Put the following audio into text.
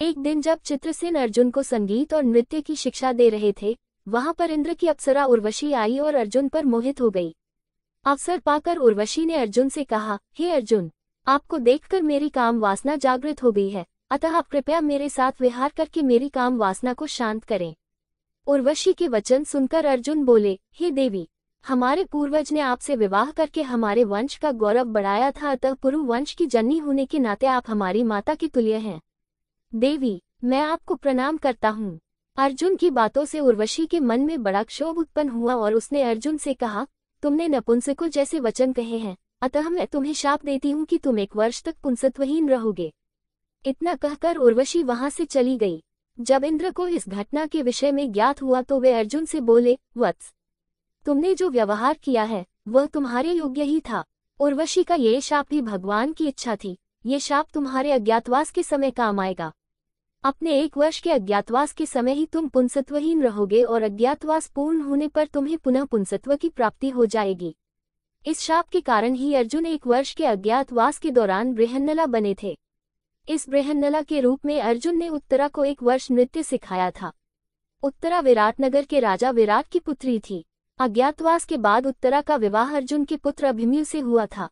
एक दिन जब चित्रसेन अर्जुन को संगीत और नृत्य की शिक्षा दे रहे थे, वहां पर इंद्र की अप्सरा उर्वशी आई और अर्जुन पर मोहित हो गई। अवसर पाकर उर्वशी ने अर्जुन से कहा, हे अर्जुन, आपको देखकर मेरी काम वासना जागृत हो गई है, अतः आप कृपया मेरे साथ विहार करके मेरी काम वासना को शांत करें। उर्वशी के वचन सुनकर अर्जुन बोले, हे देवी, हमारे पूर्वज ने आपसे विवाह करके हमारे वंश का गौरव बढ़ाया था, अतः पुरु वंश की जननी होने के नाते आप हमारी माता की तुल्य हैं। देवी, मैं आपको प्रणाम करता हूँ। अर्जुन की बातों से उर्वशी के मन में बड़ा क्षोभ उत्पन्न हुआ और उसने अर्जुन से कहा, तुमने नपुंसकों जैसे वचन कहे हैं, अतः मैं तुम्हें शाप देती हूँ कि तुम 1 वर्ष तक पुंसत्वहीन रहोगे। इतना कहकर उर्वशी वहां से चली गई। जब इंद्र को इस घटना के विषय में ज्ञात हुआ तो वे अर्जुन से बोले, वत्स, तुमने जो व्यवहार किया है वह तुम्हारे योग्य ही था। उर्वशी का ये शाप भी भगवान की इच्छा थी। ये शाप तुम्हारे अज्ञातवास के समय काम आएगा। अपने 1 वर्ष के अज्ञातवास के समय ही तुम पुंसत्वहीन रहोगे और अज्ञातवास पूर्ण होने पर तुम्हें पुनः पुंसत्व की प्राप्ति हो जाएगी। इस शाप के कारण ही अर्जुन 1 वर्ष के अज्ञातवास के दौरान बृहन्नला बने थे। इस बृहन्नला के रूप में अर्जुन ने उत्तरा को 1 वर्ष नृत्य सिखाया था। उत्तरा विराटनगर के राजा विराट की पुत्री थी। अज्ञातवास के बाद उत्तरा का विवाह अर्जुन के पुत्र अभिमन्यु से हुआ था।